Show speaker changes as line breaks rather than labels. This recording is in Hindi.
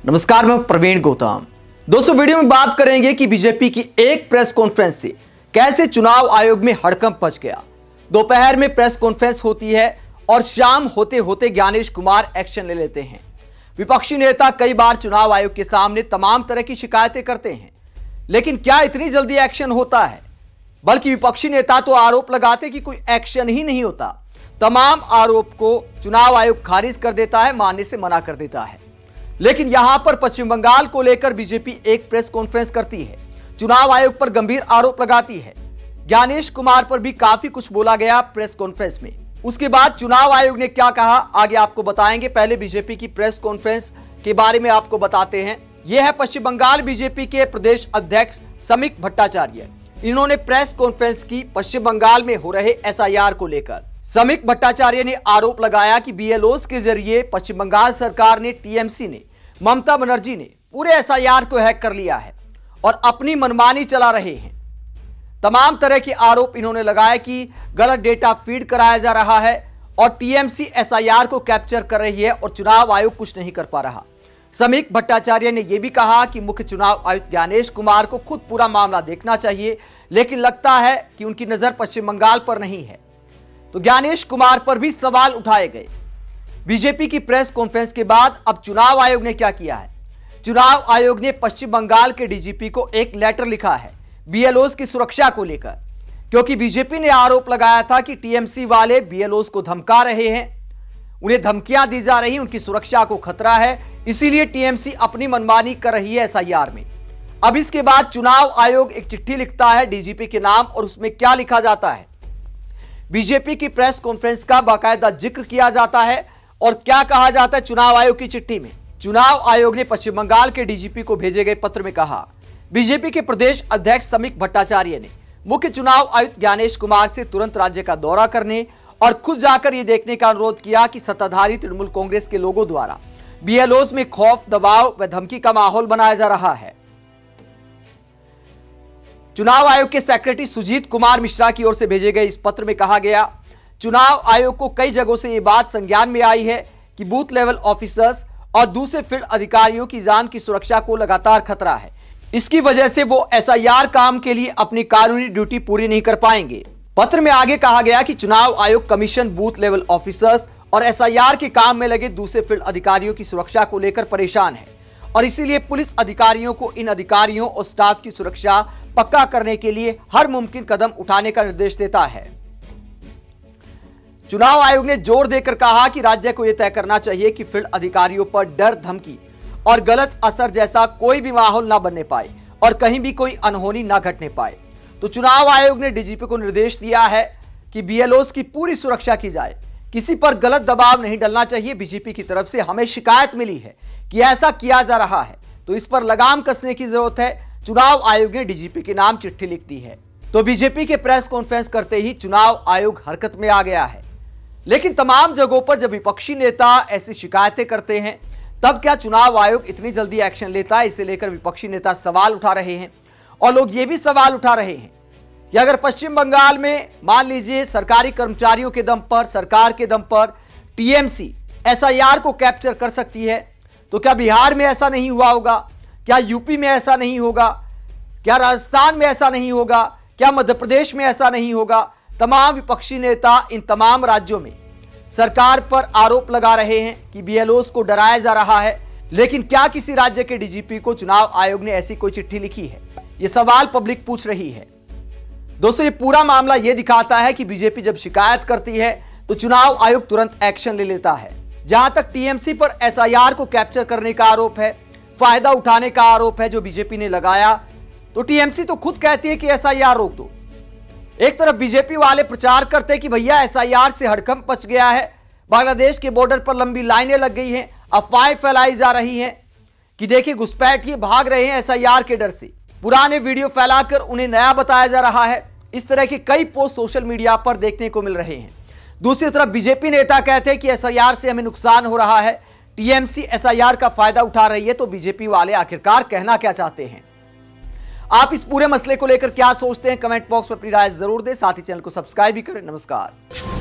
नमस्कार, मैं प्रवीण गौतम। दोस्तों, वीडियो में बात करेंगे कि बीजेपी की एक प्रेस कॉन्फ्रेंस से कैसे चुनाव आयोग में हड़कंप मच गया। दोपहर में प्रेस कॉन्फ्रेंस होती है और शाम होते होते ज्ञानेश कुमार एक्शन ले लेते हैं। विपक्षी नेता कई बार चुनाव आयोग के सामने तमाम तरह की शिकायतें करते हैं, लेकिन क्या इतनी जल्दी एक्शन होता है? बल्कि विपक्षी नेता तो आरोप लगाते कि कोई एक्शन ही नहीं होता। तमाम आरोप को चुनाव आयोग खारिज कर देता है, मानने से मना कर देता है। लेकिन यहां पर पश्चिम बंगाल को लेकर बीजेपी एक प्रेस कॉन्फ्रेंस करती है, चुनाव आयोग पर गंभीर आरोप लगाती है। ज्ञानेश कुमार पर भी काफी कुछ बोला गया प्रेस कॉन्फ्रेंस में। उसके बाद चुनाव आयोग ने क्या कहा, आगे आपको बताएंगे। पहले बीजेपी की प्रेस कॉन्फ्रेंस के बारे में आपको बताते हैं। यह है पश्चिम बंगाल बीजेपी के प्रदेश अध्यक्ष समीक भट्टाचार्य। इन्होंने प्रेस कॉन्फ्रेंस की पश्चिम बंगाल में हो रहे एसआईआर को लेकर। समीक भट्टाचार्य ने आरोप लगाया कि बीएलओस के जरिए पश्चिम बंगाल सरकार ने, टीएमसी ने, ममता बनर्जी ने पूरे एसआईआर को हैक कर लिया है और अपनी मनमानी चला रहे हैं। तमाम तरह के आरोप इन्होंने लगाए कि गलत डेटा फीड कराया जा रहा है और टीएमसी एसआईआर को कैप्चर कर रही है और चुनाव आयोग कुछ नहीं कर पा रहा। समीक भट्टाचार्य ने यह भी कहा कि मुख्य चुनाव आयुक्त ज्ञानेश कुमार को खुद पूरा मामला देखना चाहिए, लेकिन लगता है कि उनकी नजर पश्चिम बंगाल पर नहीं है। तो ज्ञानेश कुमार पर भी सवाल उठाए गए। बीजेपी की प्रेस कॉन्फ्रेंस के बाद अब चुनाव आयोग ने क्या किया है? चुनाव आयोग ने पश्चिम बंगाल के डीजीपी को एक लेटर लिखा है बीएलओस की सुरक्षा को लेकर, क्योंकि बीजेपी ने आरोप लगाया था कि टीएमसी वाले बीएलओस को धमका रहे हैं, उन्हें धमकियां दी जा रही, उनकी सुरक्षा को खतरा है, इसीलिए टीएमसी अपनी मनमानी कर रही है एसआईआर में। अब इसके बाद चुनाव आयोग एक चिट्ठी लिखता है डीजीपी के नाम, और उसमें क्या लिखा जाता है? बीजेपी की प्रेस कॉन्फ्रेंस का बाकायदा जिक्र किया जाता है और क्या कहा जाता है चुनाव आयोग की चिट्ठी में? चुनाव आयोग ने पश्चिम बंगाल के डीजीपी को भेजे गए पत्र में कहा, बीजेपी के प्रदेश अध्यक्ष समीक भट्टाचार्य ने मुख्य चुनाव आयुक्त ज्ञानेश कुमार से तुरंत राज्य का दौरा करने और खुद जाकर यह देखने का अनुरोध किया कि सत्ताधारी तृणमूल कांग्रेस के लोगों द्वारा बीएलओस में खौफ, दबाव व धमकी का माहौल बनाया जा रहा है। चुनाव आयोग के सेक्रेटरी सुजीत कुमार मिश्रा की ओर से भेजे गए इस पत्र में कहा गया, चुनाव आयोग को कई जगहों से यह बात संज्ञान में आई है कि बूथ लेवल ऑफिसर्स और दूसरे फील्ड अधिकारियों की जान की सुरक्षा को लगातार खतरा है। इसकी वजह से वो एसआईआर काम के लिए अपनी कानूनी ड्यूटी पूरी नहीं कर पाएंगे। पत्र में आगे कहा गया कि चुनाव आयोग कमीशन बूथ लेवल ऑफिसर्स और एसआईआर के काम में लगे दूसरे फील्ड अधिकारियों की सुरक्षा को लेकर परेशान है और इसीलिए पुलिस अधिकारियों को इन अधिकारियों और स्टाफ की सुरक्षा पक्का करने के लिए हर मुमकिन कदम उठाने का निर्देश देता है। चुनाव आयोग ने जोर देकर कहा कि राज्य को यह तय करना चाहिए कि फील्ड अधिकारियों पर डर, धमकी और गलत असर जैसा कोई भी माहौल ना बनने पाए और कहीं भी कोई अनहोनी ना घटने पाए। तो चुनाव आयोग ने डीजीपी को निर्देश दिया है कि बीएलओस की पूरी सुरक्षा की जाए, किसी पर गलत दबाव नहीं डलना चाहिए। बीजेपी की तरफ से हमें शिकायत मिली है कि ऐसा किया जा रहा है, तो इस पर लगाम कसने की जरूरत है। चुनाव आयोग ने डीजीपी के नाम चिट्ठी लिख दी है। तो बीजेपी के प्रेस कॉन्फ्रेंस करते ही चुनाव आयोग हरकत में आ गया है। लेकिन तमाम जगहों पर जब विपक्षी नेता ऐसी शिकायतें करते हैं, तब क्या चुनाव आयोग इतनी जल्दी एक्शन लेता है? इसे लेकर विपक्षी नेता सवाल उठा रहे हैं और लोग ये भी सवाल उठा रहे हैं कि अगर पश्चिम बंगाल में मान लीजिए सरकारी कर्मचारियों के दम पर, सरकार के दम पर टीएमसी एसआईआर को कैप्चर कर सकती है, तो क्या बिहार में ऐसा नहीं हुआ होगा? क्या यूपी में ऐसा नहीं होगा? क्या राजस्थान में ऐसा नहीं होगा? क्या मध्य प्रदेश में ऐसा नहीं होगा? तमाम विपक्षी नेता इन तमाम राज्यों में सरकार पर आरोप लगा रहे हैं कि बीएलओस को डराया जा रहा है, लेकिन क्या किसी राज्य के डीजीपी को चुनाव आयोग ने ऐसी कोई चिट्ठी लिखी है? यह सवाल पब्लिक पूछ रही है। दोस्तों, ये पूरा मामला यह दिखाता है कि बीजेपी जब शिकायत करती है तो चुनाव आयोग तुरंत एक्शन ले लेता है। जहां तक टीएमसी पर एसआईआर को कैप्चर करने का आरोप है, फायदा उठाने का आरोप है जो बीजेपी ने लगाया, तो टीएमसी तो खुद कहती है कि एसआईआर रोक दो। एक तरफ बीजेपी वाले प्रचार करते हैं कि भैया एसआईआर से हड़कंप मच गया है, बांग्लादेश के बॉर्डर पर लंबी लाइनें लग गई हैं, अफवाहें फैलाई जा रही हैं कि देखिए घुसपैठिए भाग रहे हैं एसआईआर के डर से। पुराने वीडियो फैलाकर उन्हें नया बताया जा रहा है। इस तरह के कई पोस्ट सोशल मीडिया पर देखने को मिल रहे हैं। दूसरी तरफ बीजेपी नेता कहते हैं कि एसआईआर से हमें नुकसान हो रहा है, टीएमसी एसआईआर का फायदा उठा रही है। तो बीजेपी वाले आखिरकार कहना क्या चाहते हैं? आप इस पूरे मसले को लेकर क्या सोचते हैं? कमेंट बॉक्स में अपनी राय जरूर दें, साथ ही चैनल को सब्सक्राइब भी करें। नमस्कार।